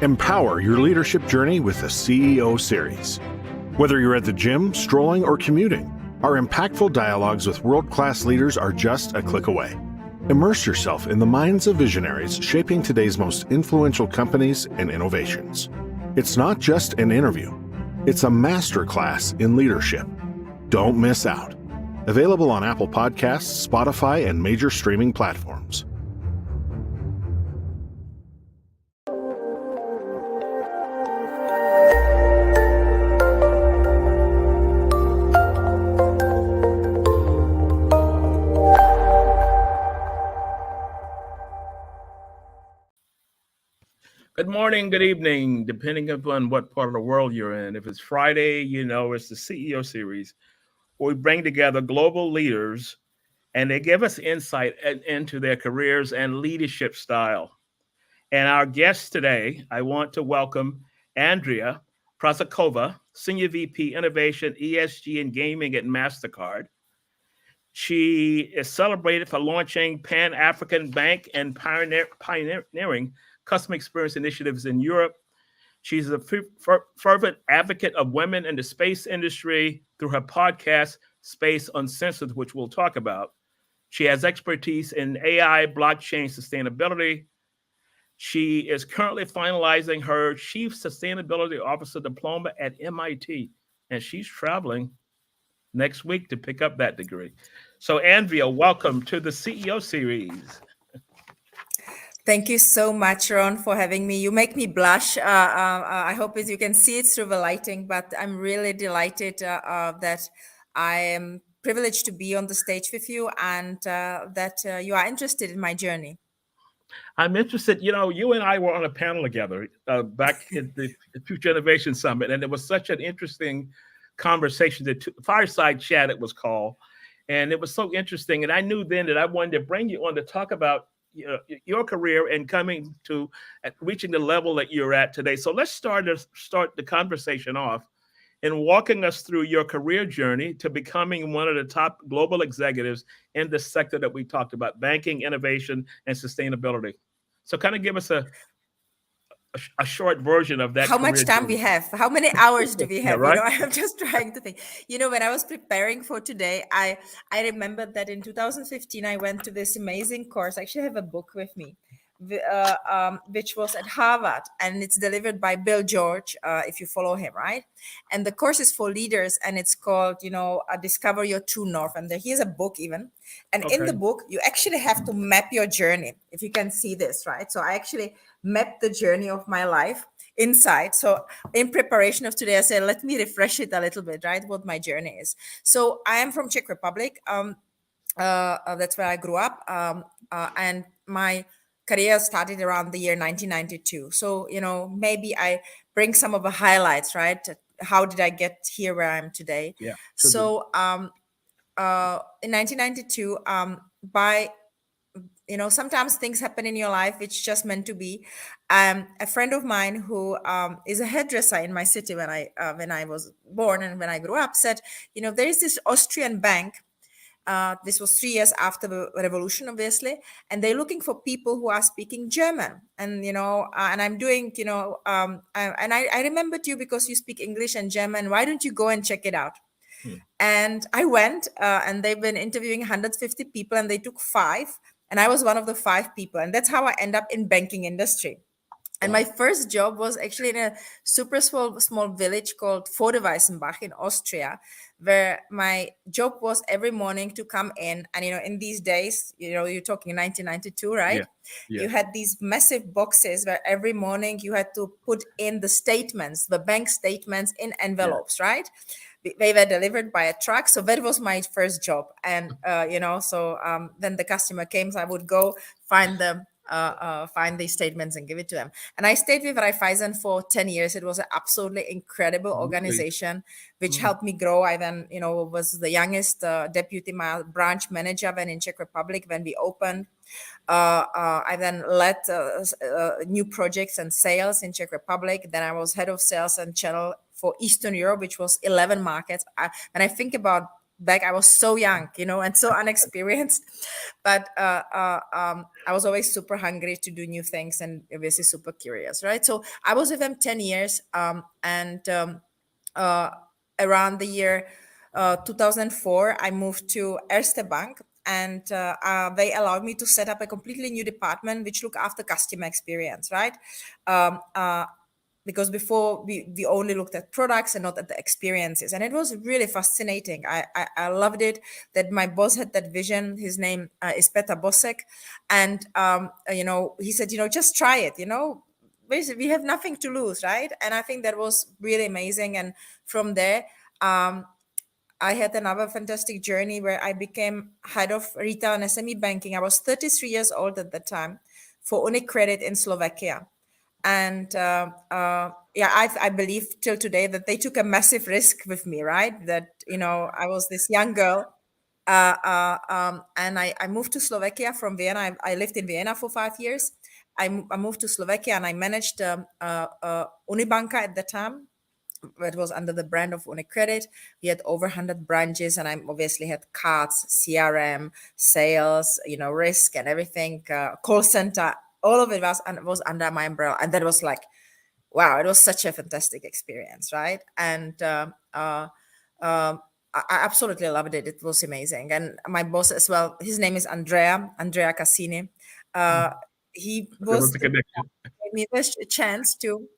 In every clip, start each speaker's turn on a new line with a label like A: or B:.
A: Empower your leadership journey with the CEO Series. Whether you're at the gym, strolling, or commuting, our impactful dialogues with world-class leaders are just a click away. Immerse yourself in the minds of visionaries shaping today's most influential companies and innovations. It's not just an interview. It's a masterclass in leadership. Don't miss out. Available on Apple Podcasts, Spotify, and major streaming platforms.
B: Good morning, good evening, depending upon what part of the world you're in. If it's Friday, you know it's the CEO Series, where we bring together global leaders and they give us insight into their careers and leadership style. And our guest today, I want to welcome Andrea Prazakova, Senior VP Innovation, ESG and Gaming at Mastercard. She is celebrated for launching Pan-African Bank and pioneering customer experience initiatives in Europe. She's a fervent advocate of women in the space industry through her podcast, Space Uncensored, which we'll talk about. She has expertise in AI, blockchain, sustainability. She is currently finalizing her Chief Sustainability Officer diploma at MIT, and she's traveling next week to pick up that degree. So, Andrea, welcome to the CEO Series.
C: Thank you so much, Ron, for having me. You make me blush. I hope as you can see it through the lighting, but I'm really delighted that I am privileged to be on the stage with you and that you are interested in my journey.
B: I'm interested, you and I were on a panel together back at the Future Innovation Summit, and it was such an interesting conversation, the fireside chat it was called, and it was so interesting. And I knew then that I wanted to bring you on to talk about your career and coming to reaching the level that you're at today. So let's start the conversation off in walking us through your career journey to becoming one of the top global executives in the sector that we talked about, banking, innovation, and sustainability. So kind of give us a short version of that.
C: How much time we have? How many hours do we have?
B: Yeah, right?
C: I'm just trying to think. When I was preparing for today, I remembered that in 2015, I went to this amazing course. I actually have a book with me, which was at Harvard, and it's delivered by Bill George, if you follow him, right? And the course is for leaders, and it's called, Discover Your True North. And here's a book even. And in the book, you actually have to map your journey, if you can see this, right? So I actually mapped the journey of my life inside. So in preparation of today, I said, let me refresh it a little bit, right? What my journey is. So I am from Czech Republic. That's where I grew up. And my career started around the year 1992. So, maybe I bring some of the highlights, right? How did I get here where I am today?
B: Yeah.
C: So in 1992, sometimes things happen in your life which just meant to be. A friend of mine who is a hairdresser in my city when I was born and when I grew up said, there is this Austrian bank. This was 3 years after the revolution, obviously, and they're looking for people who are speaking German. And and I'm doing, and I remembered you because you speak English and German. Why don't you go and check it out? And I went, and they've been interviewing 150 people, and they took 5, and I was one of the 5 people, and that's how I end up in banking industry. And my first job was actually in a super small village called Vorderweißenbach in Austria, where my job was every morning to come in. And, in these days, you're talking 1992, right?
B: Yeah.
C: You had these massive boxes where every morning you had to put in the statements, the bank statements in envelopes, right? They were delivered by a truck. So that was my first job. And, then the customer came, so I would go find them. Find these statements and give it to them. And I stayed with Raiffeisen for 10 years. It was an absolutely incredible organization, which helped me grow. I then, was the youngest deputy branch manager when in Czech Republic when we opened. I then led new projects and sales in Czech Republic. Then I was head of sales and channel for Eastern Europe, which was 11 markets. When I think about back, I was so young, and so unexperienced, but I was always super hungry to do new things and obviously super curious, right? So I was with them 10 years, and uh, around the year 2004, I moved to Erste Bank, and they allowed me to set up a completely new department which look after customer experience, right? Um, uh, because before we only looked at products and not at the experiences, and it was really fascinating. I loved it that my boss had that vision. His name is Petar Bosek, and he said, just try it. Basically, we have nothing to lose, right? And I think that was really amazing. And from there, I had another fantastic journey where I became head of retail and SME banking. I was 33 years old at the time for UniCredit in Slovakia. And yeah, I believe till today that they took a massive risk with me, right? That, I was this young girl. And I moved to Slovakia from Vienna. I lived in Vienna for 5 years. I moved to Slovakia and I managed Unibanka at the time. It was under the brand of UniCredit. We had over 100 branches, and I obviously had cards, CRM, sales, risk and everything, call center. All of it was under my umbrella, and that was like, wow! It was such a fantastic experience, right? And I absolutely loved it. It was amazing, and my boss as well. His name is Andrea Cassini. He
B: There was
C: was
B: a connection.
C: gave me the chance to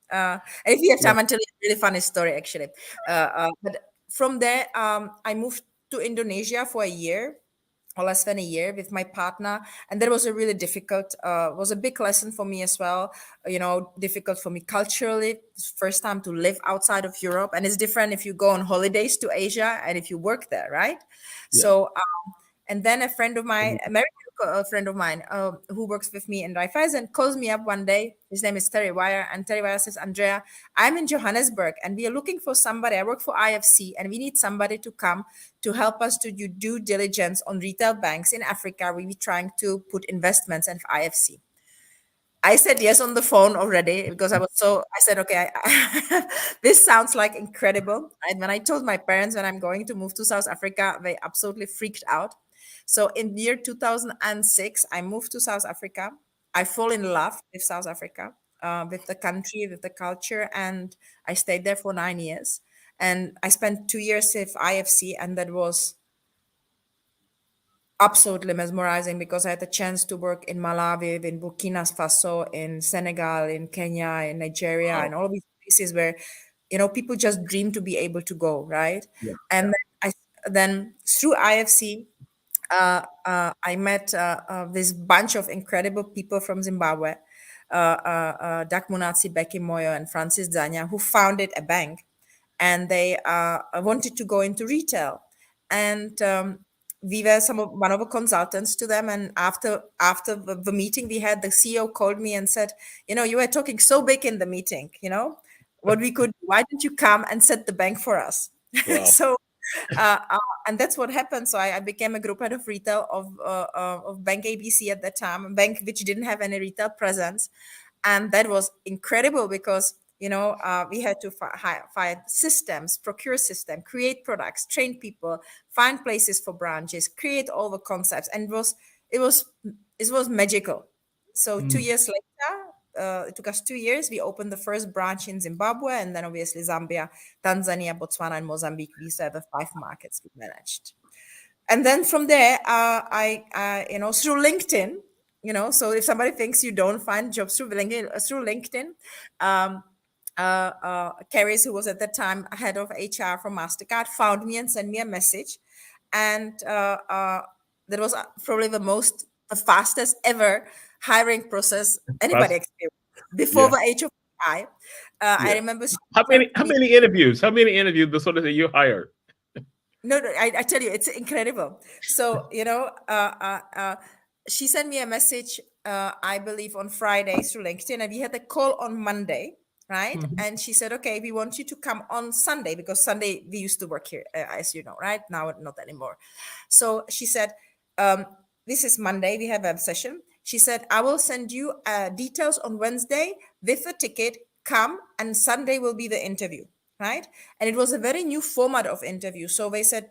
C: if you have
B: Yeah.
C: time, I'll tell you a really funny story actually. But from there, I moved to Indonesia for a year or less than a year with my partner, and that was a really difficult was a big lesson for me as well. Difficult for me culturally. It's first time to live outside of Europe, and it's different if you go on holidays to Asia and if you work there, right?
B: Yeah.
C: So and then a friend of mine, American friend of mine, who works with me in Raiffeisen, calls me up one day. His name is Terry Wire, and Terry Wire says, "Andrea, I'm in Johannesburg, and we are looking for somebody. I work for IFC, and we need somebody to come to help us to do due diligence on retail banks in Africa. We're trying to put investments in IFC." I said yes on the phone already because I said, okay, this sounds like incredible. And when I told my parents when I'm going to move to South Africa, they absolutely freaked out. So in the year 2006, I moved to South Africa. I fall in love with South Africa, with the country, with the culture, and I stayed there for 9 years. And I spent 2 years with IFC, and that was absolutely mesmerizing because I had the chance to work in Malawi, in Burkina Faso, in Senegal, in Kenya, in Nigeria,
B: Wow.
C: and all of these places where, people just dream to be able to go, right?
B: Yeah.
C: And then through IFC, I met this bunch of incredible people from Zimbabwe, Dak Munatsi, Becky Moyo, and Francis Danya, who founded a bank, and they wanted to go into retail. And we were one of the consultants to them. And after the meeting we had, the CEO called me and said, you were talking so big in the meeting, what we could, why didn't you come and set the bank for us?
B: Wow.
C: So and that's what happened. So I became a group head of retail of Bank ABC at that time, a bank which didn't have any retail presence. And that was incredible because, we had to find systems, procure system, create products, train people, find places for branches, create all the concepts. And it was magical. So 2 years later, it took us 2 years. We opened the first branch in Zimbabwe, and then obviously Zambia, Tanzania, Botswana, and Mozambique. These are the 5 markets we managed. And then from there, through LinkedIn, so if somebody thinks you don't find jobs through LinkedIn, um, Carries, who was at the time head of HR from Mastercard, found me and sent me a message, and that was probably the fastest ever hiring process anybody
B: That's,
C: experienced before
B: yeah.
C: the age of AI. I
B: Yeah.
C: remember she
B: How
C: sent
B: many how
C: me.
B: many interviews? How many interviews the sort of that you hired?
C: No, I tell you, it's incredible. So, she sent me a message, I believe on Friday through LinkedIn, and we had a call on Monday, right?
B: Mhm.
C: And she said, okay, we want you to come on Sunday because Sunday we used to work here, as you know, right? Now, not anymore. So she said, this is Monday, we have a session. She said, I will send you details on Wednesday with a ticket, come, and Sunday will be the interview, right? And it was a very new format of interview. So they said,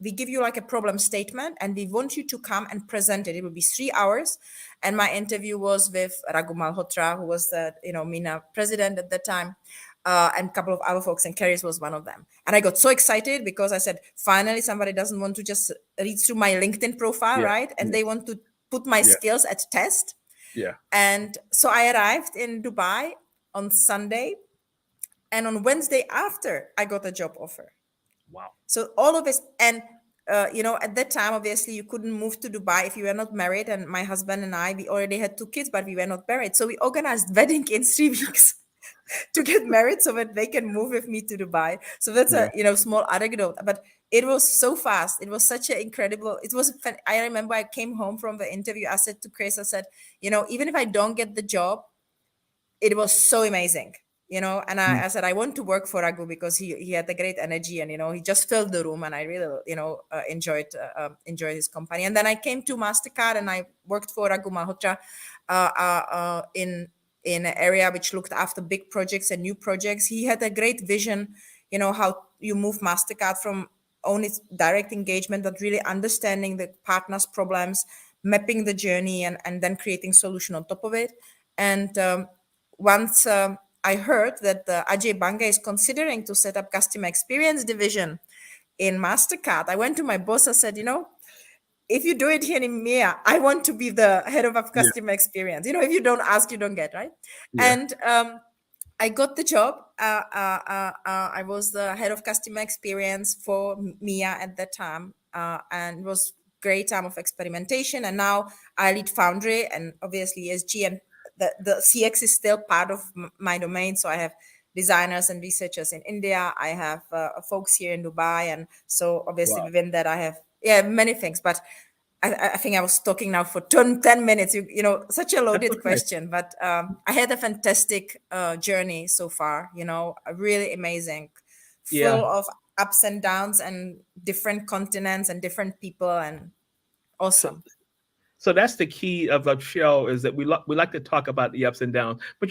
C: we give you like a problem statement and we want you to come and present it. It will be 3 hours. And my interview was with Raghu Malhotra, who was the, MENA president at that time. And a couple of other folks, and Kerry's was one of them. And I got so excited because I said, finally, somebody doesn't want to just read through my LinkedIn profile, right? And they want to put my skills at test.
B: Yeah.
C: And so I arrived in Dubai on Sunday. And on Wednesday after, I got a job offer.
B: Wow.
C: So all of this, and at that time, obviously, you couldn't move to Dubai if you were not married. And my husband and I, we already had 2 kids, but we were not married. So we organized wedding in 3 weeks to get married so that they can move with me to Dubai. So that's a small anecdote. But it was so fast. It was such an incredible. It was. I remember I came home from the interview. I said to Chris, I said, even if I don't get the job, it was so amazing. And I said, I want to work for Raghu because he had a great energy and, he just filled the room and I really, enjoyed his company. And then I came to Mastercard and I worked for Raghu Malhotra in an area which looked after big projects and new projects. He had a great vision, how you move Mastercard from only direct engagement, but really understanding the partner's problems, mapping the journey and then creating solution on top of it. And once I heard that Ajay Banga is considering to set up customer experience division in Mastercard, I went to my boss. I said, if you do it here in EMEA, I want to be the head of customer experience. If you don't ask, you don't get, right? Yeah. And I got the job. I was the head of customer experience for EMEA at that time, and it was great time of experimentation. And now I lead Foundry and obviously ESG, and the CX is still part of my domain. So I have designers and researchers in India. I have folks here in Dubai. And so obviously within that, I have many things. But I think I was talking now for 10 minutes, such a loaded question. But I had a fantastic journey so far, really amazing, full of ups and downs and different continents and different people, and awesome.
B: So that's the key of the show, is that we like to talk about the ups and downs. But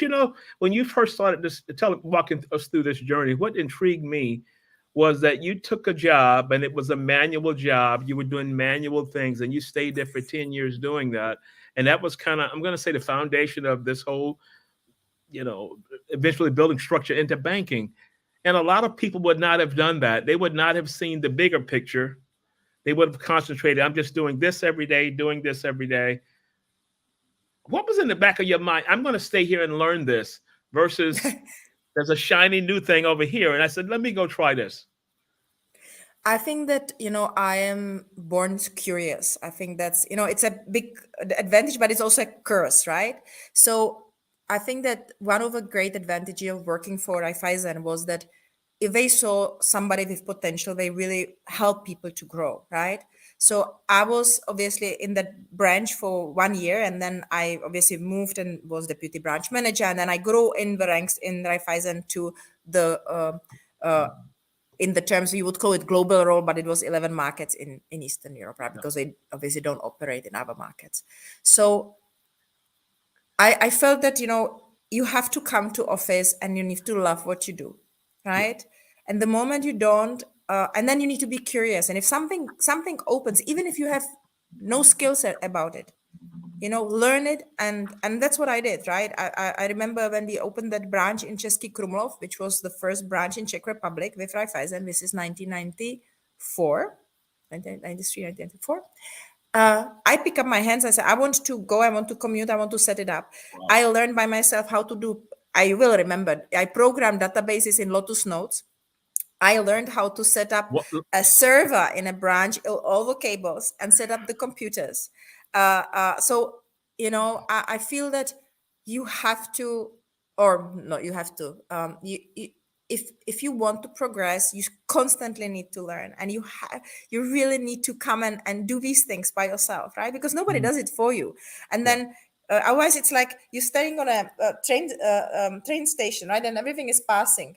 B: when you first started walking us through this journey, what intrigued me was that you took a job and it was a manual job. You were doing manual things and you stayed there for 10 years doing that. And that was kind of, I'm going to say, the foundation of this whole, eventually building structure into banking. And a lot of people would not have done that. They would not have seen the bigger picture. They would have concentrated, I'm just doing this every day, doing this every day. What was in the back of your mind? I'm going to stay here and learn this versus there's a shiny new thing over here. And I said, let me go try this.
C: I think that, I am born curious. I think that's, it's a big advantage, but it's also a curse, right? So I think that one of the great advantages of working for Raiffeisen was that if they saw somebody with potential, they really help people to grow, right? So I was obviously in that branch for 1 year, and then I obviously moved and was deputy branch manager, and then I grew in the ranks in Raiffeisen to the in the terms you would call it global role, but it was 11 markets in Eastern Europe, right? Because they obviously don't operate in other markets. So I felt that you have to come to office and you need to love what you do. Right. And the moment you don't, and then you need to be curious. And if something opens, even if you have no skill set about it, learn it. And that's what I did. Right. I remember when we opened that branch in Český Krumlov, which was the first branch in Czech Republic with Raiffeisen. This is 1994, 1993, 1994. I pick up my hands. I said, I want to go. I want to commute. I want to set it up. Wow. I learned by myself how to do. I will remember. I programmed databases in Lotus Notes. I learned how to set up a server in a branch, all the cables, and set up the computers. So I feel that you have to, or no, you have to. If you want to progress, you constantly need to learn, and you really need to come and do these things by yourself, right? Because nobody does it for you. And then otherwise, it's like you're standing on a train station, right? And everything is passing.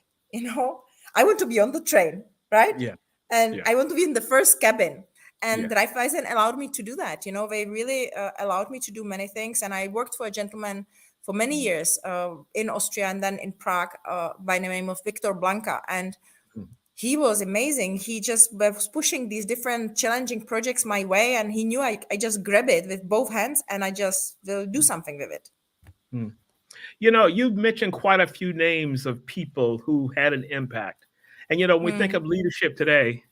C: I want to be on the train, right?
B: Yeah.
C: And I want to be in the first cabin. And Raiffeisen allowed me to do that. They really allowed me to do many things. And I worked for a gentleman for many years in Austria and then in Prague by the name of Victor Blanca. And he was amazing. He just was pushing these different challenging projects my way, and he knew I just grab it with both hands and I just will do something with it.
B: Mm. You know, you've mentioned quite a few names of people who had an impact. And, you know, when we think of leadership today,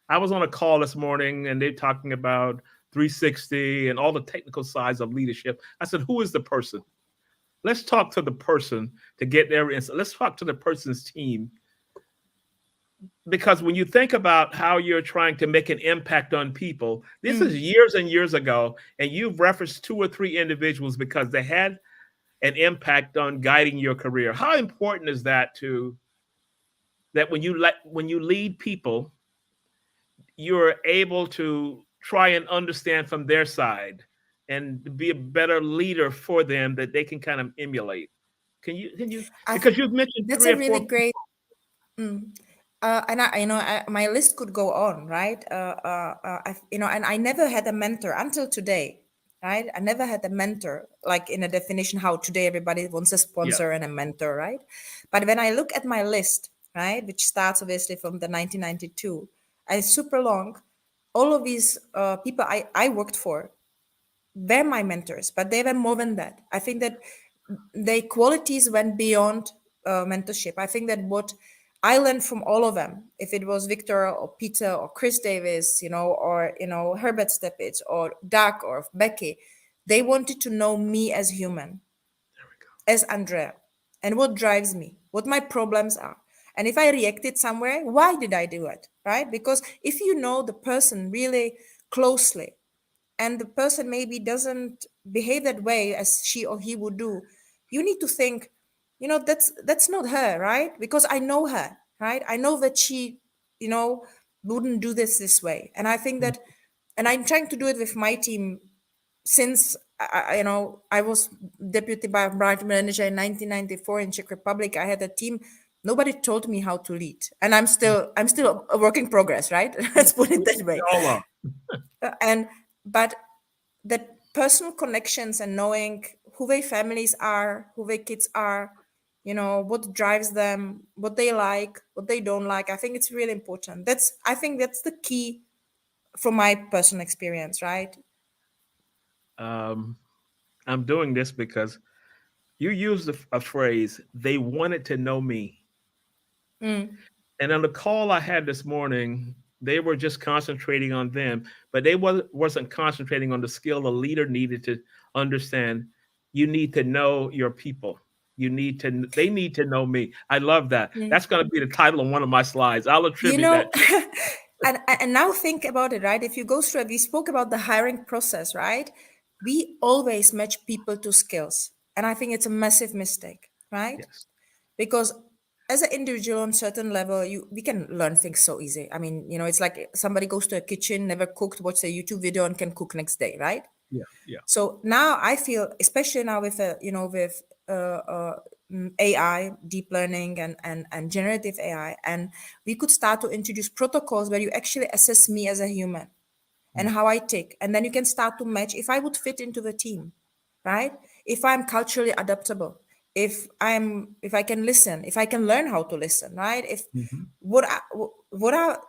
B: I was on a call this morning and they're talking about 360 and all the technical sides of leadership. I said, who is the person? Let's talk to the person to get their insight. Let's talk to the person's team. Because when you think about how you're trying to make an impact on people, this is years and years ago, and you've referenced 2 or 3 individuals because they had an impact on guiding your career. How important is that that when you lead people, you're able to try and understand from their side and be a better leader for them that they can kind of emulate? Can you because you've mentioned
C: That's
B: 3
C: a
B: or 4
C: really
B: people.
C: great. And my list could go on, right? And I never had a mentor until today, right? I never had a mentor, like in a definition how today everybody wants a
B: Yeah.
C: sponsor and a mentor, right? But when I look at my list, right, which starts obviously from the 1992, and it's super long, all of these people I worked for were my mentors, but they were more than that. I think that their qualities went beyond mentorship. I think that what I learned from all of them, if it was Victor or Peter or Chris Davis, or Herbert Steppitz or Doug or Becky, they wanted to know me as human, as Andrea, and what drives me, what my problems are. And if I reacted somewhere, why did I do it? Right? Because if you know the person really closely, and the person maybe doesn't behave that way as she or he would do, you need to think, that's not her, right? Because I know her, right? I know that she, wouldn't do this way. And I think that, and I'm trying to do it with my team since I was deputy branch manager in 1994 in Czech Republic. I had a team. Nobody told me how to lead, and I'm still a work in progress, right? Let's put it that way.
B: All are.
C: But that personal connections and knowing who their families are, who their kids are, what drives them, what they like, what they don't like. I think it's really important. I think that's the key from my personal experience, right?
B: I'm doing this because you used a phrase, they wanted to know me. And on the call I had this morning, they were just concentrating on them, but they wasn't concentrating on the skill a leader needed to understand. You need to know your people. They need to know me. I love that. That's going to be the title on one of my slides. I'll
C: You
B: attribute
C: know,
B: that to
C: and now think about it, right? If you go through it, we spoke about the hiring process, right? We always match people to skills. And I think it's a massive mistake, right?
B: yes.
C: Because as an individual on certain level, we can learn things so easy. I mean, it's like somebody goes to a kitchen, never cooked, watched a YouTube video and can cook next day, right?
B: Yeah. Yeah.
C: So now I feel, especially now with AI, deep learning, and generative AI, and we could start to introduce protocols where you actually assess me as a human and how I tick, and then you can start to match if I would fit into the team, right? If I'm culturally adaptable, if I can listen, if I can learn how to listen, right? If
B: Mhm.
C: what are what are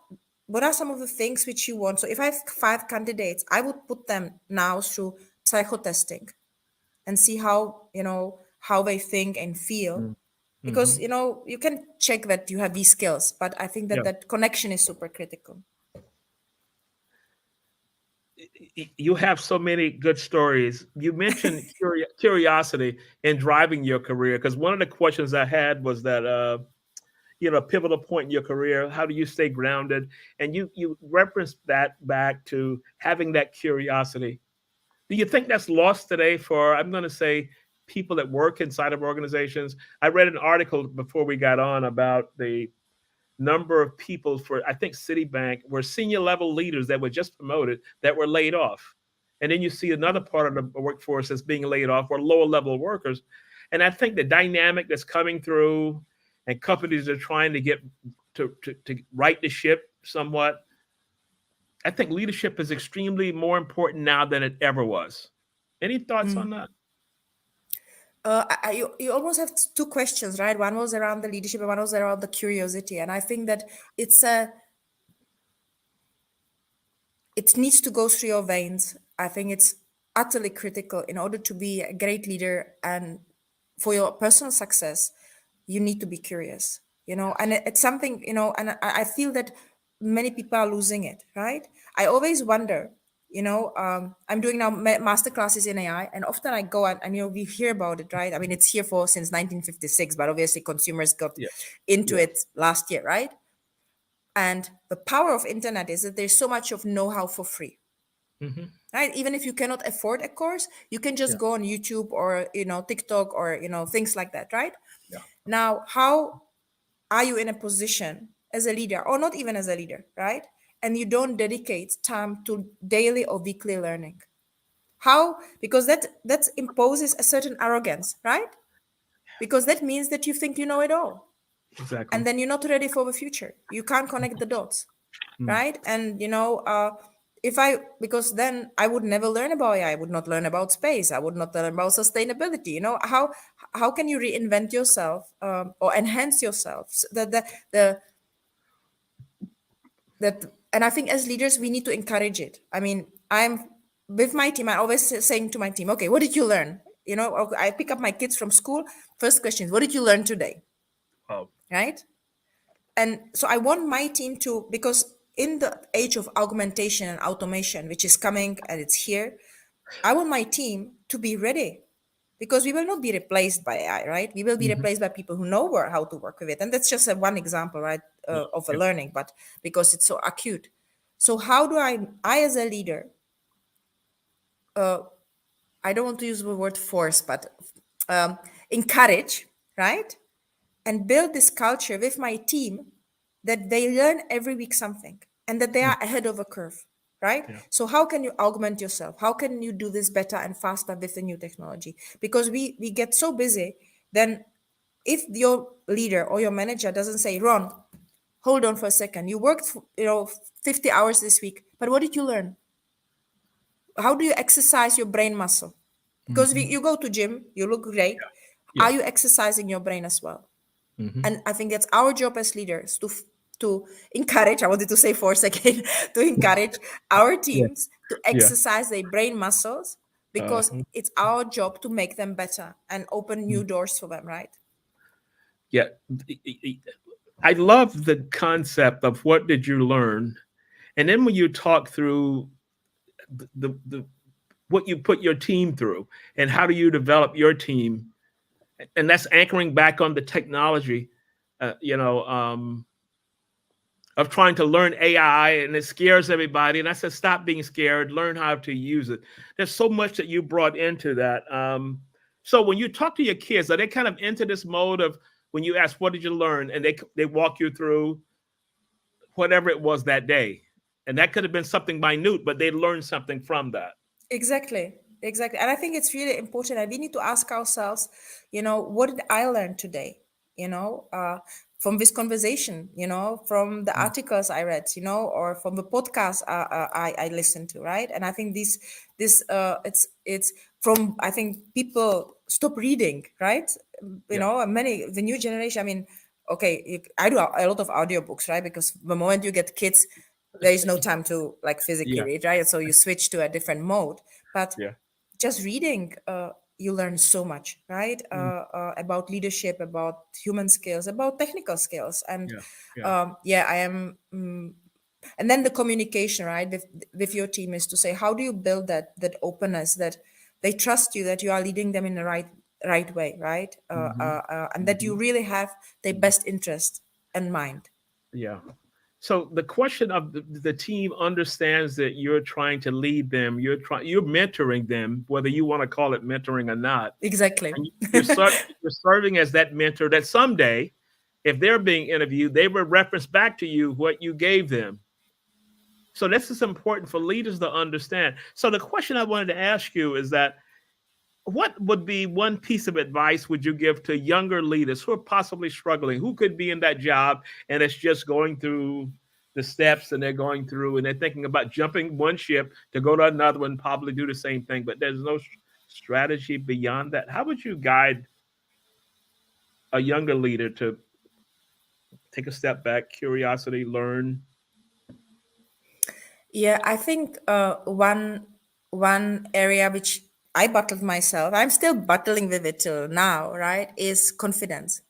C: what are some of the things which you want? So if I have 5 candidates, I would put them now through psychotesting and see how they think and feel,
B: Mm.
C: because
B: Mhm.
C: you can check that you have these skills, but I think that
B: Yeah.
C: that connection is super critical.
B: You have so many good stories. You mentioned curiosity in driving your career, because one of the questions I had was that pivotal point in your career, how do you stay grounded? And you referenced that back to having that curiosity. Do you think that's lost today for, I'm going to say, people that work inside of organizations? I read an article before we got on about the number of people for, I think, Citibank, were senior level leaders that were just promoted that were laid off. And then you see another part of the workforce that's being laid off were lower level workers. And I think the dynamic that's coming through, and companies are trying to get to right the ship somewhat. I think leadership is extremely more important now than it ever was. Any thoughts on that?
C: You almost have two questions, right? One was around the leadership and one was around the curiosity. And I think that it needs to go through your veins. I think it's utterly critical in order to be a great leader and for your personal success, you need to be curious, and it's something, and I feel that many people are losing it, right? I always wonder, I'm doing now master classes in AI, and often I go and we hear about it, right? I mean, it's here for since 1956, but obviously consumers got
B: Yeah.
C: into
B: Yeah.
C: it last year, right? And the power of internet is that there's so much of know-how for free,
B: Mm-hmm.
C: right? Even if you cannot afford a course, you can just
B: Yeah.
C: go on YouTube or TikTok or things like that, right?
B: Yeah.
C: Now, how are you in a position as a leader, or not even as a leader, right? And you don't dedicate time to daily or weekly learning. How? Because that imposes a certain arrogance, right? Because that means that you think you know it all,
B: Exactly.
C: and then you're not ready for the future. You can't connect the dots,
B: Mm.
C: right? And if I because then I would never learn about AI. I would not learn about space. I would not learn about sustainability. How can you reinvent yourself, or enhance yourself? That and I think as leaders we need to encourage it. I mean, I'm with my team, I always saying to my team, okay, what did you learn? Or I pick up my kids from school, first question is, what did you learn today?
B: Oh.
C: Right? And so I want my team to, because in the age of augmentation and automation, which is coming and it's here, I want my team to be ready, because we will not be replaced by AI, right? We will be
B: Mm-hmm.
C: replaced by people who know how to work with it. And that's just one example, right,
B: Yeah.
C: of a
B: Yeah.
C: learning, but because it's so acute. So how do I as a leader, I don't want to use the word force, but encourage, right? And build this culture with my team that they learn every week something and that they
B: Mm.
C: are ahead of a curve, right?
B: Yeah.
C: So how can you augment yourself? How can you do this better and faster with the new technology? Because we get so busy, then if your leader or your manager doesn't say, Ron, hold on for a second, you worked 50 hours this week, but what did you learn? How do you exercise your brain muscle? Because
B: Mm-hmm.
C: you go to gym, you look great.
B: Yeah.
C: Are you exercising your brain as well?
B: Mm-hmm.
C: And I think that's our job as leaders to encourage, I wanted to say force again, to encourage our
B: Yeah.
C: teams to
B: Yeah.
C: exercise their brain muscles, because
B: Uh-huh.
C: it's our job to make them better and open new
B: Mm.
C: doors for them, right?
B: Yeah. I love the concept of what did you learn, and then when you talk through the what you put your team through and how do you develop your team, and that's anchoring back on the technology, uh, you know, um, of trying to learn AI, and it scares everybody. And I said, stop being scared, learn how to use it. There's so much that you brought into that. So when you talk to your kids, are they kind of into this mode of when you ask, what did you learn? And they walk you through whatever it was that day. And that could have been something minute, but they learned something from that.
C: Exactly. And I think it's really important. And we need to ask ourselves, what did I learn today? You know, uh, from this conversation, from the
B: Mm.
C: articles I read, or from the podcast I listened to, right? And I think it's from, I think people stop reading, right?
B: Yeah.
C: Many, the new generation, I mean, okay, I do a lot of audiobooks, right? Because the moment you get kids, there is no time to like physically
B: Yeah.
C: read, right? So you switch to a different mode. But
B: Yeah.
C: just reading, you learn so much, right?
B: Mm.
C: About leadership, about human skills, about technical skills. And
B: Yeah. Yeah.
C: yeah, I am. And then the communication, right, with your team, is to say, how do you build that openness, that they trust you, that you are leading them in the right way, right?
B: Mm-hmm.
C: And that you
B: Mm-hmm.
C: really have their best interest in mind.
B: Yeah. So the question of the team understands that you're trying to lead them, you're mentoring them, whether you want to call it mentoring or not.
C: Exactly.
B: And you're serving as that mentor that someday, if they're being interviewed, they will reference back to you what you gave them. So this is important for leaders to understand. So the question I wanted to ask you is that what would be one piece of advice would you give to younger leaders who are possibly struggling, who could be in that job and it's just going through the steps and they're going through and they're thinking about jumping one ship to go to another one, probably do the same thing, but there's no strategy beyond that? How would you guide a younger leader to take a step back, curiosity, learn?
C: Yeah, I think one area which I battled myself, I'm still battling with it till now, right? Is confidence,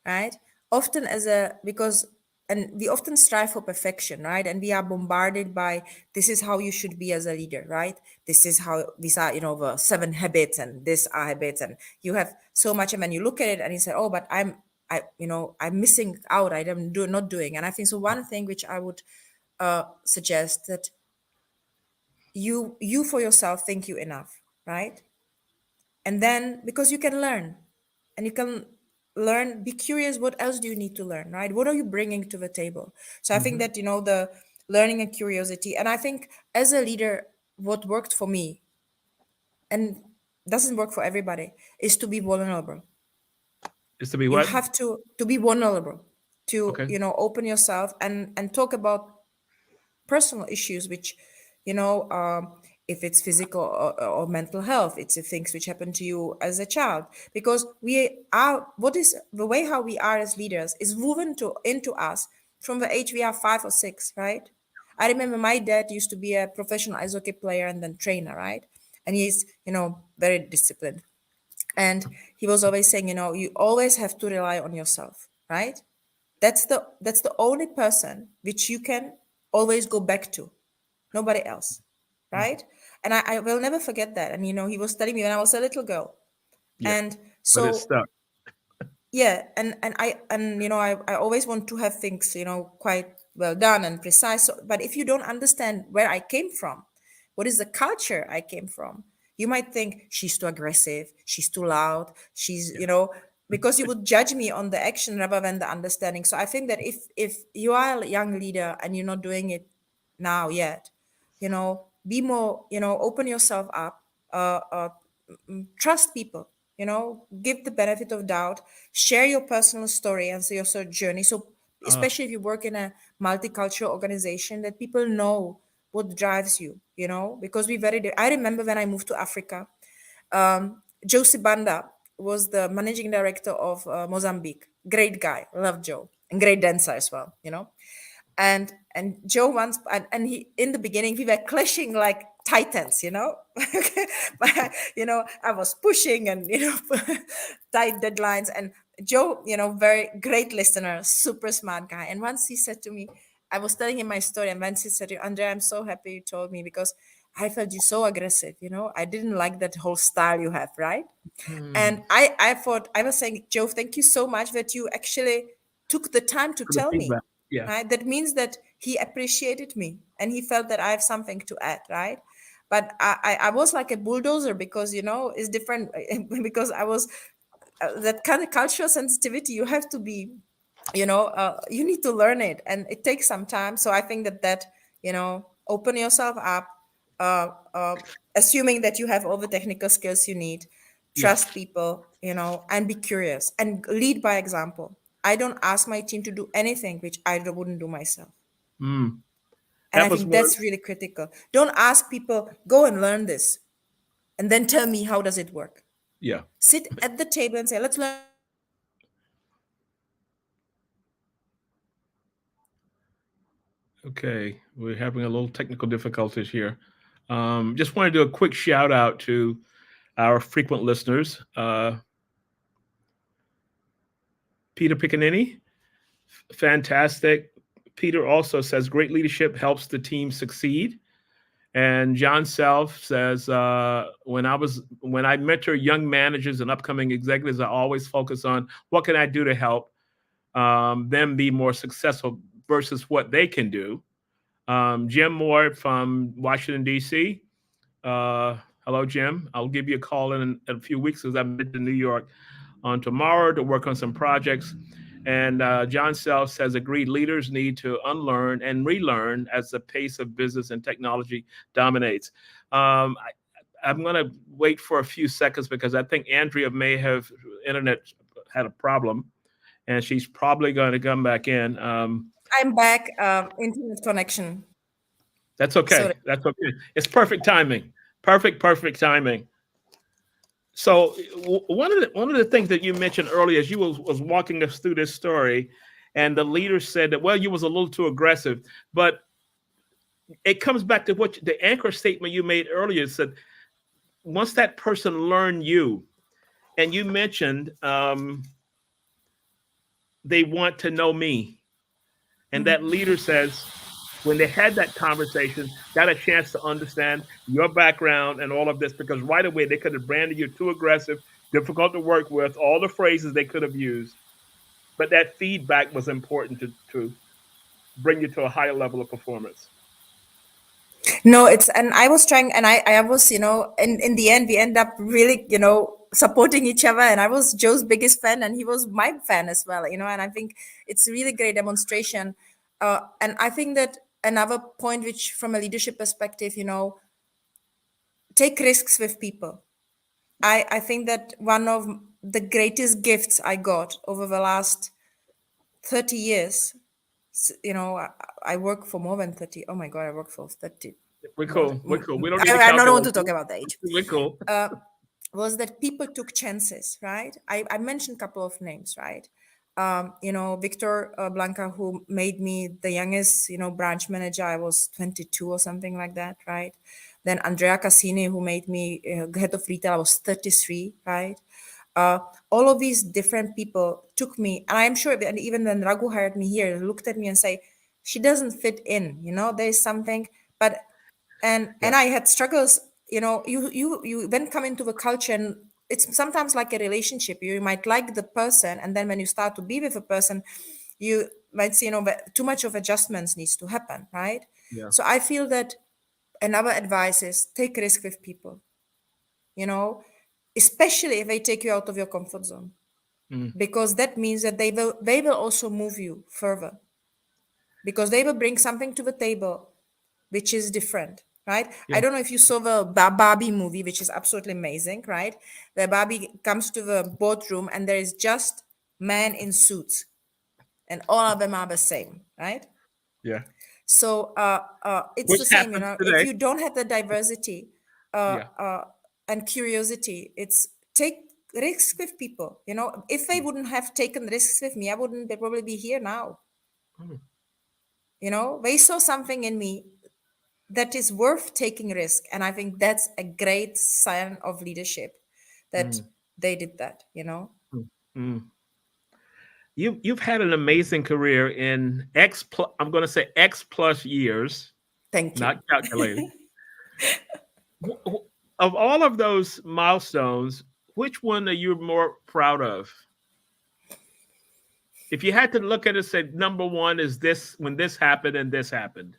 C: right? Often as a because and we often strive for perfection, right? And we are bombarded by this is how you should be as a leader, right? This is how these are, the 7 habits and these are habits, and you have so much, and when you look at it and you say, oh, but I'm missing out, not doing. And I think so. One thing which I would suggest that you for yourself think you enough, right? And then because you can learn, and you can learn, be curious, what else do you need to learn, right? What are you bringing to the table? So I think
B: Hmm.
C: that the learning and curiosity. And I think as a leader, what worked for me and doesn't work for everybody is to be vulnerable.
B: Is to be
C: You
B: what?
C: have to be vulnerable, to
B: Okay.
C: open yourself and talk about personal issues which you know um, if it's physical or mental health, it's the things which happen to you as a child, because we are, what is the way how we are as leaders is woven into us from the age we are 5 or 6, right? I remember my dad used to be a professional ice hockey player and then trainer, right? And he's very disciplined, and he was always saying, you always have to rely on yourself, right? That's the only person which you can always go back to, nobody else,
B: Mm.
C: right? And I will never forget that. And he was telling me when I was a little girl.
B: Yeah,
C: And
B: but it's
C: so
B: stuck.
C: yeah, and I always want to have things quite well done and precise. But if you don't understand where I came from, what is the culture I came from, you might think she's too aggressive, she's too loud, she's
B: Yeah.
C: because you would judge me on the action rather than the understanding. So I think that if you are a young leader and you're not doing it now yet, be more, open yourself up, trust people, give the benefit of doubt, share your personal story and say your sort of journey. So
B: Uh,
C: especially if you work in a multicultural organization, that people know what drives you, because I remember when I moved to Africa, Joe Banda was the managing director of Mozambique. Great guy, love Joe, and great dancer as well, and Joe once, and he, in the beginning we were clashing like titans, but I was pushing and tight deadlines, and Joe, very great listener, super smart guy. And once he said to me, I was telling him my story, and once he said to Andrea, I'm so happy you told me, because I felt you so aggressive, I didn't like that whole style you have, right?
B: hmm,
C: And I thought, I was saying, Joe, thank you so much that you actually took the time to
B: for the
C: tell me,
B: feedback. Yeah.
C: right? That means that he appreciated me and he felt that I have something to add, right? But I was like a bulldozer, because it's different because I was that kind of cultural sensitivity. You have to be, you need to learn it, and it takes some time. So I think that open yourself up, uh, uh, assuming that you have all the technical skills you need,
B: Yeah.
C: trust people, and be curious and lead by example. I don't ask my team to do anything which I wouldn't do myself.
B: Mm.
C: And
B: That
C: I
B: was
C: think
B: one.
C: that's really critical. Don't ask people, go and learn this, and then tell me how does it work.
B: Yeah.
C: Sit at the table and say, let's learn together.
B: Okay. We're having a little technical difficulties here. Just want to do a quick shout out to our frequent listeners. Peter Piccanini, fantastic. Peter also says great leadership helps the team succeed. And John Self says, when I mentor young managers and upcoming executives, I always focus on what can I do to help them be more successful versus what they can do. Jim Moore from Washington D.C. Uh, Hello, Jim. I'll give you a call in a few weeks because I'm headed to New York on tomorrow to work on some projects. And John Self says, agreed, leaders need to unlearn and relearn as the pace of business and technology dominates. I'm going to wait for a few seconds because I think Andrea may have internet had a problem and she's probably going to come back in.
C: I'm back. Internet connection.
B: That's
C: Sorry.
B: okay. That's okay. It's perfect timing. Perfect timing. So one of the things that you mentioned earlier is you was walking us through this story, and the leader said that, well, you was a little too aggressive, but it comes back to what the anchor statement you made earlier said. Once that person learned you, and you mentioned they want to know me, and that leader says when they had that conversation, got a chance to understand your background and all of this, because right away they could have branded you too aggressive, difficult to work with, all the phrases they could have used. But that feedback was important to bring you to a higher level of performance.
C: No, it's, and I was trying, and I was, in the end, we end up really, supporting each other. And I was Joe's biggest fan, and he was my fan as well, and I think it's a really great demonstration. And I think that another point, which from a leadership perspective, take risks with people. I think that one of the greatest gifts I got over the last 30 years, I work for more than 30. Oh my God, I work for 30.
B: We're cool. We're cool. We don't need to
C: I don't
B: calculate.
C: want to talk about the age.
B: We're cool.
C: Was that people took chances, right? I mentioned a couple of names, right? Victor Blanca, who made me the youngest, branch manager. I was 22 or something like that, right? Then Andrea Cassini, who made me head of retail. I was 33, right? All of these different people took me, and I'm sure that even when Raghu hired me here, looked at me and say, she doesn't fit in, there's something, but, and I had struggles, you then come into the culture, and it's sometimes like a relationship. You might like the person, and then when you start to be with a person, you might see, too much of adjustments needs to happen, right?
B: Yeah.
C: So I feel that another advice is take risk with people, especially if they take you out of your comfort zone, because that means that they will also move you further, because they will bring something to the table which is different, right?
B: Yeah.
C: I don't know if you saw the Barbie movie, which is absolutely amazing, right? Where Barbie comes to the boardroom and there is just men in suits, and all of them are the same, right?
B: Yeah.
C: So it's
B: Which
C: the same,
B: happens
C: if
B: today.
C: you don't have the diversity
B: Yeah.
C: and curiosity, it's take risks with people. If they wouldn't have taken risks with me, I wouldn't probably be here now. They saw something in me that is worth taking risk, and I think that's a great sign of leadership that they did that.
B: Mm. You've had an amazing career in I'm going to say X plus years.
C: Thank you.
B: Not calculated. Of all of those milestones, which one are you more proud of? If you had to look at it and say number one is this, when this happened and this happened.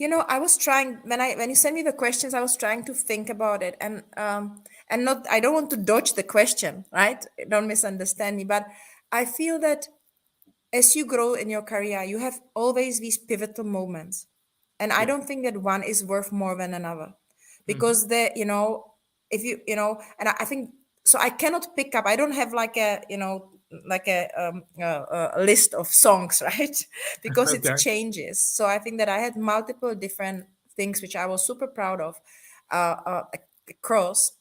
C: I was trying, when you sent me the questions, I was trying to think about it, and not, I don't want to dodge the question, right? Don't misunderstand me, but I feel that as you grow in your career, you have always these pivotal moments, and I don't think that one is worth more than another, because if and I think so. I cannot pick up. I don't have like a a list of songs, right? Because
B: Okay.
C: it changes. So I think that I had multiple different things which I was super proud of across.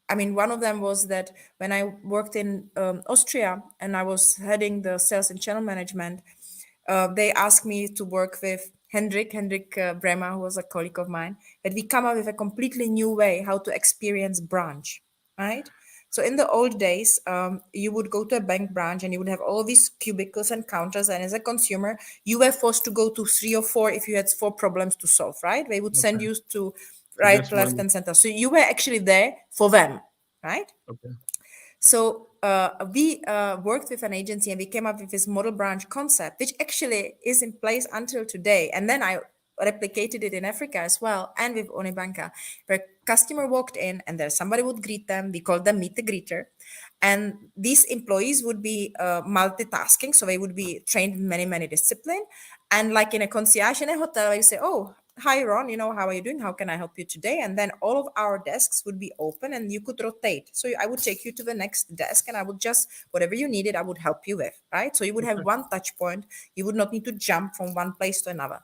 C: I mean, one of them was that when I worked in Austria and I was heading the sales and channel management, they asked me to work with Hendrik Bremer, who was a colleague of mine, that we come up with a completely new way how to experience branch, right? So in the old days, you would go to a bank branch and you would have all these cubicles and counters. And as a consumer, you were forced to go to 3 or 4 if you had 4 problems to solve, right? They would send you to right, left, and center. So you were actually there for them, right?
B: Okay.
C: So we worked with an agency and we came up with this model branch concept, which actually is in place until today. And then I replicated it in Africa as well, and with Unibanca, where customer walked in and there somebody would greet them. We called them meet the greeter. And these employees would be multitasking. So they would be trained in many, many disciplines. And like in a concierge in a hotel, you say, oh, hi Ron, how are you doing? How can I help you today? And then all of our desks would be open and you could rotate. So I would take you to the next desk and I would just, whatever you needed, I would help you with, right? So you would have one touch point. You would not need to jump from one place to another.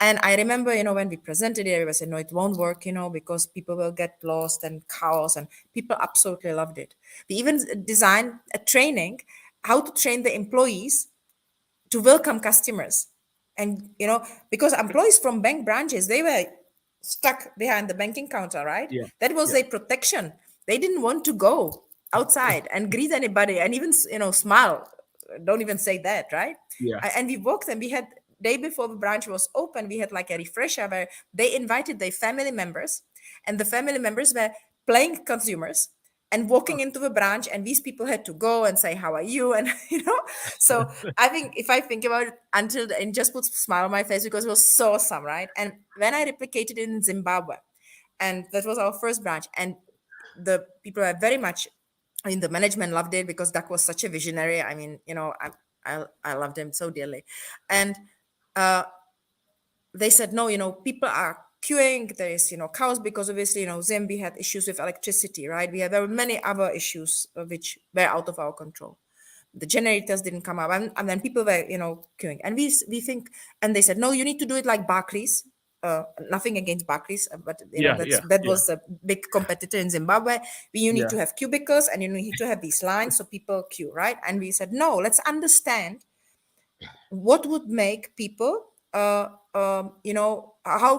C: And I remember, when we presented it, everybody said, no, it won't work, because people will get lost and chaos, and people absolutely loved it. We even designed a training, how to train the employees to welcome customers. And because employees from bank branches, they were stuck behind the banking counter, right?
B: Yeah.
C: That was
B: Yeah.
C: their protection. They didn't want to go outside and greet anybody and even smile. Don't even say that, right?
B: Yeah.
C: And we walked, and we had, day before the branch was open, we had like a refresher where they invited their family members, and the family members were playing consumers and walking into the branch, and these people had to go and say, how are you? And so I think, if I think about it, it just puts a smile on my face, because it was so awesome, right? And when I replicated it in Zimbabwe, and that was our first branch, and the people are very much, the management loved it, because Duck was such a visionary. I mean, I loved him so dearly. And they said, no, people are queuing. There is, chaos, because obviously, Zambia had issues with electricity, right? There were many other issues which were out of our control. The generators didn't come up, and then people were, queuing. And we think, and they said, no, you need to do it like Barclays. Nothing against Barclays, but that was a big competitor in Zimbabwe. You need to have cubicles, and you need to have these lines so people queue, right? And we said, no, let's understand what would make people, how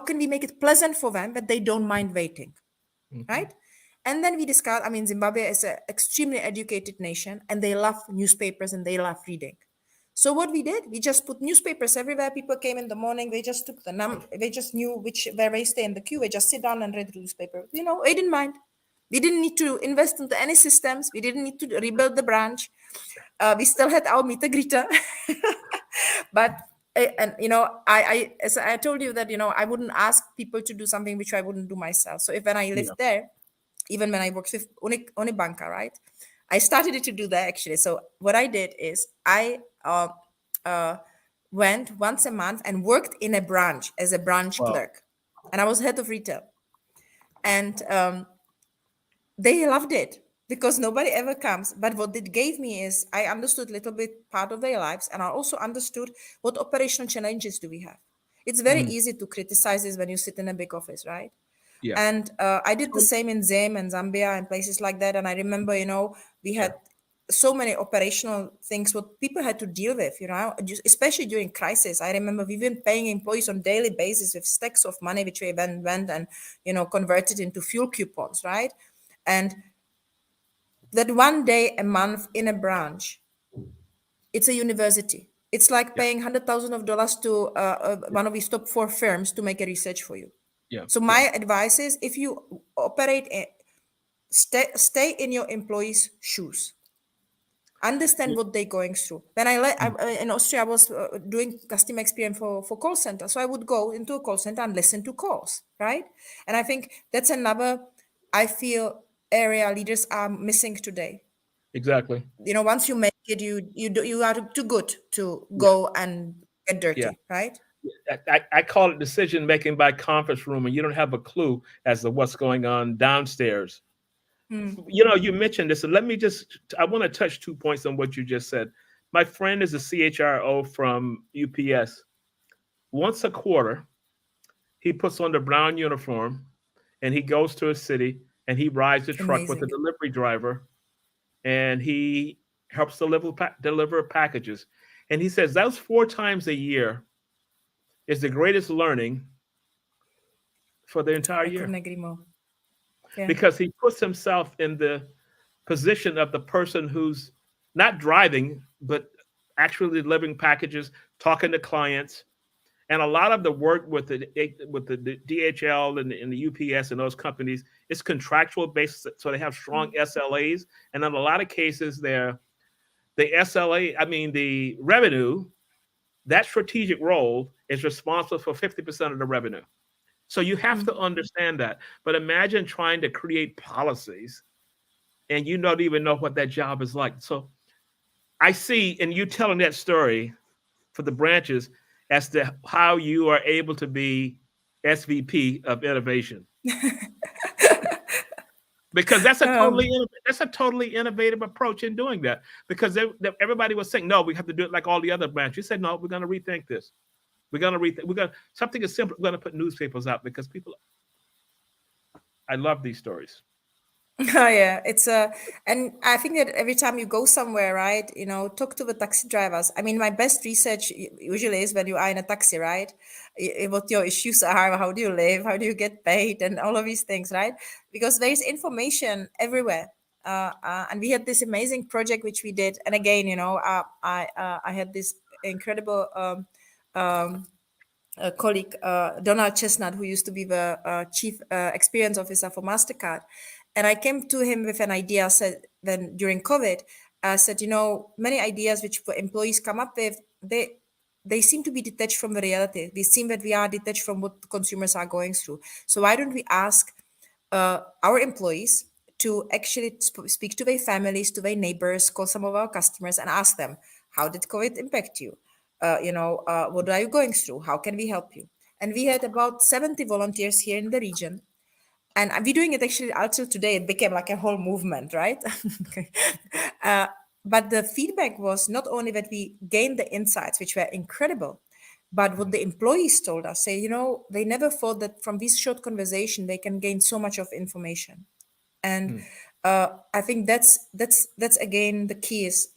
C: can we make it pleasant for them that they don't mind waiting, right? And then we discussed, Zimbabwe is an extremely educated nation, and they love newspapers and they love reading. So what we did, we just put newspapers everywhere. People came in the morning, they just took they just knew where they stay in the queue. They just sit down and read the newspaper. They didn't mind. We didn't need to invest into any systems. We didn't need to rebuild the branch. We still had our meter greeter. But as I told you that, I wouldn't ask people to do something which I wouldn't do myself. So when I lived there, even when I worked with Unibanka, right, I started to do that actually. So what I did is I went once a month and worked in a branch as a branch clerk, and I was head of retail, and they loved it, because nobody ever comes. But what it gave me is I understood a little bit part of their lives, and I also understood what operational challenges do we have. It's very easy to criticize this when you sit in a big office, right?
B: Yeah.
C: And I did the same in Zim and Zambia and places like that. And I remember, we had so many operational things what people had to deal with, especially during crisis. I remember we've been paying employees on daily basis with stacks of money, which we then went and, converted into fuel coupons, right? And that one day a month in a branch, it's a university. It's like paying $100,000 to one of these top 4 firms to make a research for you.
B: Yeah.
C: So my advice is, if you operate, stay in your employees' shoes. Understand what they're going through. When in Austria, I was doing customer experience for call center. So I would go into a call center and listen to calls, right? And I think that's another, I feel, area leaders are missing today.
B: Exactly.
C: Once you make it, you are too good to go and get dirty, right?
B: I call it decision making by conference room, and you don't have a clue as to what's going on downstairs. You mentioned this, and I want to touch 2 points on what you just said. My friend is a CHRO from UPS. Once a quarter, he puts on the brown uniform and he goes to a city and he rides the truck with a delivery driver, and he helps deliver packages. And he says those 4 times a year is the greatest learning for the entire year.
C: I couldn't agree more. Yeah.
B: Because he puts himself in the position of the person who's not driving, but actually delivering packages, talking to clients. And a lot of the work with the DHL and the UPS and those companies is contractual basis, so they have strong SLAs. And in a lot of cases, the SLA, the revenue, that strategic role is responsible for 50% of the revenue. So you have to understand that. But imagine trying to create policies and you don't even know what that job is like. So I see in you telling that story for the branches as to how you are able to be SVP of innovation. Because that's a totally innovative approach in doing that. Because everybody was saying, no, we have to do it like all the other branches. You said, no, we're going to rethink this. We're going to something as simple. We're going to put newspapers out because people. I love these stories.
C: Oh yeah, and I think that every time you go somewhere, right, talk to the taxi drivers. I mean, my best research usually is when you are in a taxi, right? What your issues are, how do you live, how do you get paid, and all of these things, right? Because there is information everywhere. And we had this amazing project which we did, and again, I had this incredible colleague, Donald Chestnut, who used to be the chief experience officer for Mastercard. And I came to him with an idea. Said then during COVID, I said, many ideas which employees come up with, they seem to be detached from the reality. They seem that we are detached from what the consumers are going through. So why don't we ask our employees to actually speak to their families, to their neighbors, call some of our customers, and ask them, how did COVID impact you? What are you going through? How can we help you? And we had about 70 volunteers here in the region. And we're doing it actually until today. It became like a whole movement, right? But the feedback was not only that we gained the insights, which were incredible, but what the employees told us, say, they never thought that from this short conversation, they can gain so much of information. And I think that's again, the key is,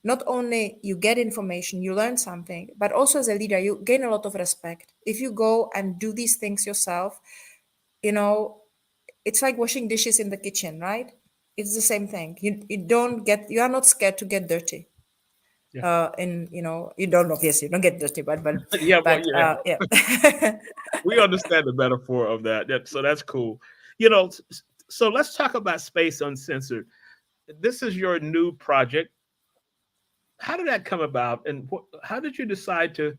C: not only you get information, you learn something, but also as a leader, you gain a lot of respect. If you go and do these things yourself, it's like washing dishes in the kitchen, right? It's the same thing. You are not scared to get dirty.
B: Yeah.
C: You don't get dirty, but
B: yeah,
C: yeah.
B: We understand the metaphor of that. So that's cool. So let's talk about Space Uncensored. This is your new project. How did that come about, and how did you decide to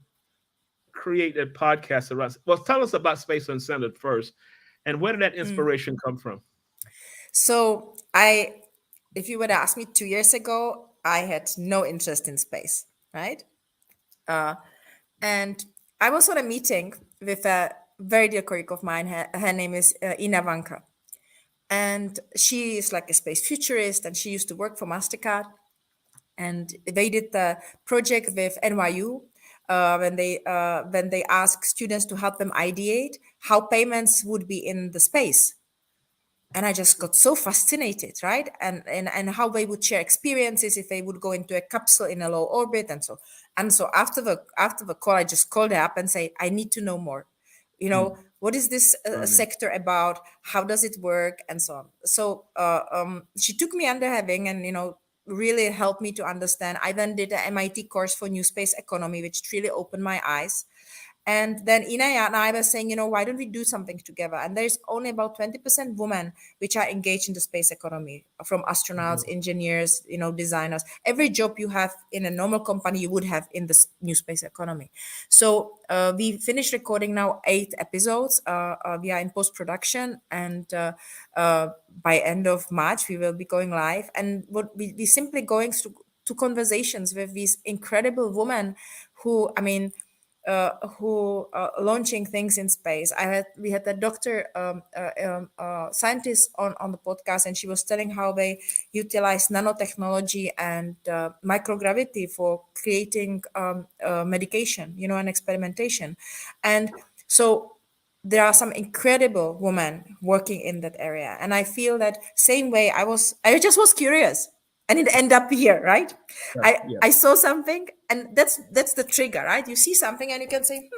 B: create a podcast around? Well, tell us about Space Uncensored first, and where did that inspiration come from?
C: So if you would ask me 2 years ago, I had no interest in space, right? And I was on a meeting with a very dear colleague of mine. Her name is Ina Vanka. And she is like a space futurist, and she used to work for Mastercard. And they did the project with NYU when they asked students to help them ideate how payments would be in the space. And I just got so fascinated, right? And how they would share experiences if they would go into a capsule in a low orbit and so. And so after the call, I just called her up and say, I need to know more. What is this sector about? How does it work? And so on. So she took me under her wing and, really helped me to understand. I then did an MIT course for new space economy, which really opened my eyes. And then Ina and I were saying, why don't we do something together? And there's only about 20% women which are engaged in the space economy, from astronauts, engineers, designers. Every job you have in a normal company, you would have in the new space economy. So we finished recording now 8 episodes. We are in post-production, and by end of March, we will be going live. And what we simply going through to conversations with these incredible women who, launching things in space. We had a doctor scientist on the podcast, and she was telling how they utilize nanotechnology and microgravity for creating medication, and experimentation. And so there are some incredible women working in that area, and I feel that same way. I just was curious. And it ended up here, right? I saw something, and that's the trigger, right? You see something and you can say,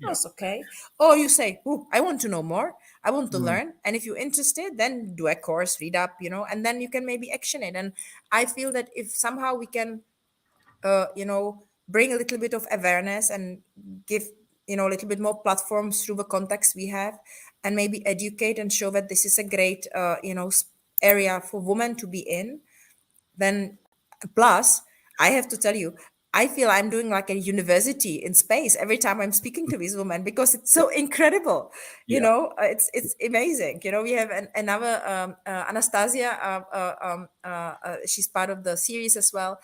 C: that's okay. Or you say, I want to know more. I want to learn. And if you're interested, then do a course, read up, and then you can maybe action it. And I feel that if somehow we can, bring a little bit of awareness and give, a little bit more platforms through the context we have, and maybe educate and show that this is a great, area for women to be in, then plus I have to tell you, I feel I'm doing like a university in space every time I'm speaking to these women, because it's so incredible. It's amazing. We have another Anastasia. She's part of the series as well.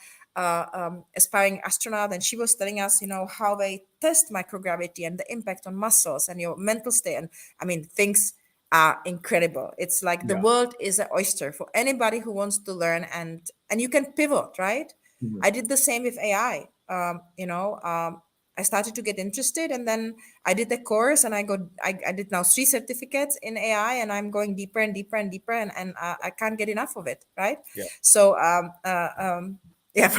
C: aspiring astronaut, and she was telling us, how they test microgravity and the impact on muscles and your mental state. And I mean, things are incredible. It's like the world is an oyster for anybody who wants to learn, and you can pivot, right?
B: Mhm.
C: I did the same with AI. I started to get interested, and then I did the course, and I did now 3 certificates in AI, and I'm going deeper and deeper and deeper, and I can't get enough of it, right?
B: Yeah.
C: So yeah,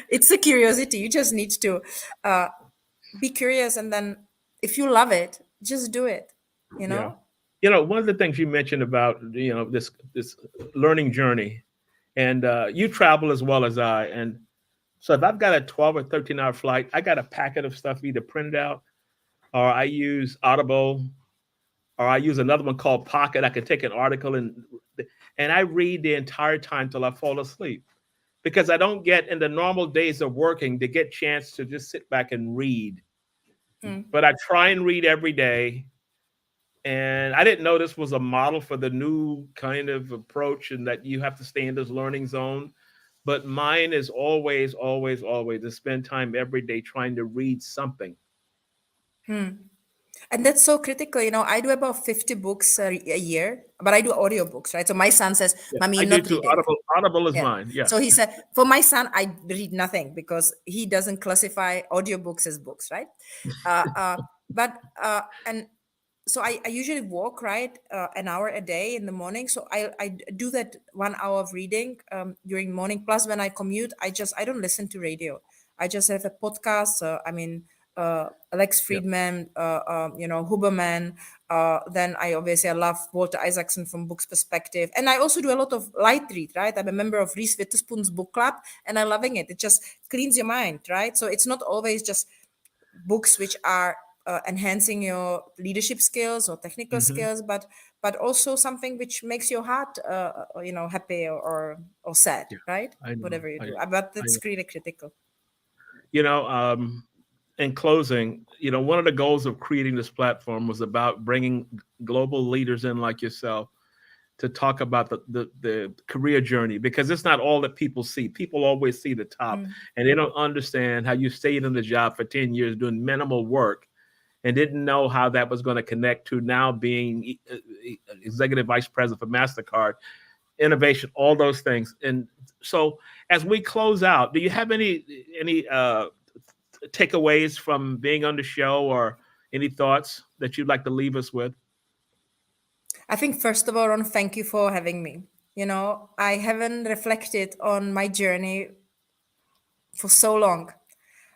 C: it's a curiosity. You just need to be curious, and then if you love it, just do it.
B: One of the things you mentioned about this learning journey, and you travel as well as I, and so if I've got a 12 or 13-hour flight, I got a packet of stuff either printed out, or I use Audible, or I use another one called Pocket. I can take an article and I read the entire time till I fall asleep, because I don't get in the normal days of working to get chance to just sit back and read. But I try and read every day. And I didn't know this was a model for the new kind of approach, and that you have to stay in this learning zone. But mine is always, always, always to spend time every day trying to read something.
C: And that's so critical. I do about 50 books a year, but I do audiobooks, right? So my son says, Mommy,
B: I
C: you're
B: do
C: not
B: too.
C: reading.
B: Audible is mine. Yeah.
C: So he said, for my son, I read nothing because he doesn't classify audiobooks as books, right? And so I usually walk, right, an hour a day in the morning. So I do that 1 hour of reading during morning. Plus, when I commute, I don't listen to radio. I just have a podcast. Alex Friedman, Huberman. Then I love Walter Isaacson from Books Perspective. And I also do a lot of light read, right? I'm a member of Reese Witherspoon's book club, and I'm loving it. It just cleans your mind, right? So it's not always just books which are enhancing your leadership skills or technical skills, but also something which makes your heart, happy or sad, right? Whatever you do. But that's really critical.
B: In closing, one of the goals of creating this platform was about bringing global leaders in like yourself to talk about the career journey, because it's not all that people see. People always see the top, and they don't understand how you stayed in the job for 10 years doing minimal work and didn't know how that was going to connect to now being executive vice president for Mastercard, innovation, all those things. And so as we close out, do you have any takeaways from being on the show, or any thoughts that you'd like to leave us with?
C: I think, first of all, Ron, thank you for having me. I haven't reflected on my journey for so long.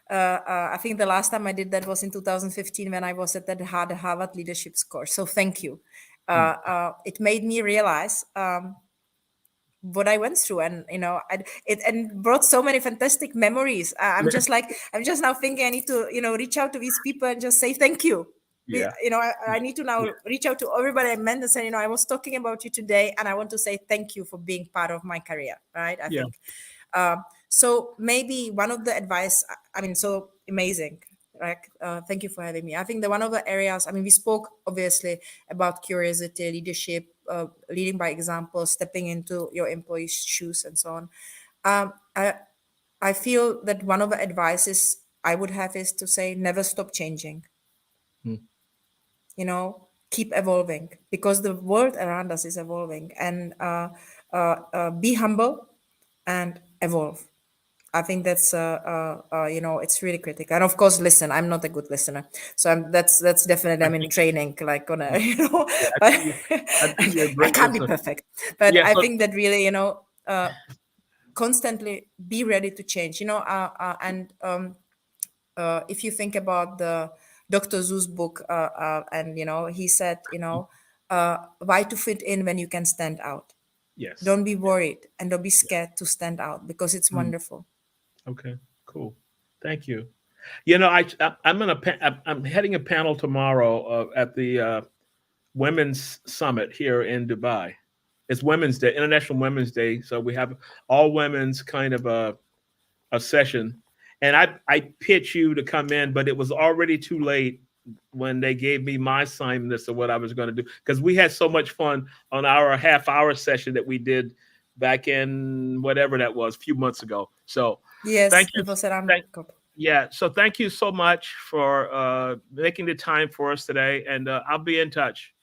C: I think the last time I did that was in 2015 when I was at the Harvard Leadership Course. So thank you. It made me realize what I went through, and it brought so many fantastic memories. I'm just now thinking I need to reach out to these people and just say thank you.
B: Yeah.
C: I need to now reach out to everybody I met and say, I was talking about you today, and I want to say thank you for being part of my career, right? I think. So maybe one of the advice, so amazing, right? Thank you for having me. I think that one of the areas, we spoke obviously about curiosity, leadership, leading by example, stepping into your employees' shoes, and so on. I feel that one of the advices I would have is to say, never stop changing. Keep evolving, because the world around us is evolving, and be humble and evolve. I think that's it's really critical. And of course, listen. I'm not a good listener, so that's definitely I'm in training, like on a but I can't be perfect. But I think that really constantly be ready to change. And if you think about the Dr. Zhu's book, and he said, why to fit in when you can stand out?
B: Yes.
C: Don't be worried, and don't be scared to stand out, because it's wonderful.
B: Okay, cool. Thank you. I'm heading a panel tomorrow at the Women's Summit here in Dubai. It's Women's Day, International Women's Day. So we have all women's kind of a session. And I pitched you to come in, but it was already too late when they gave me my assignment as to what I was going to do, because we had so much fun on our half-hour session that we did back in whatever that was, a few months ago. So
C: Yes,
B: thank you.
C: it was around.
B: So thank you so much for making the time for us today, and I'll be in touch.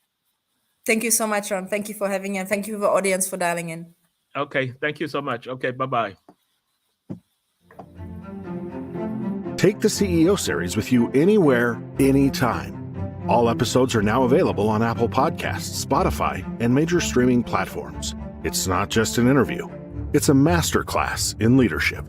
C: Thank you so much, Ron. Thank you for having me, and thank you, the audience, for dialing in.
B: Okay, thank you so much. Okay, bye-bye.
A: Take the CEO series with you anywhere, anytime. All episodes are now available on Apple Podcasts, Spotify, and major streaming platforms. It's not just an interview. It's a masterclass in leadership.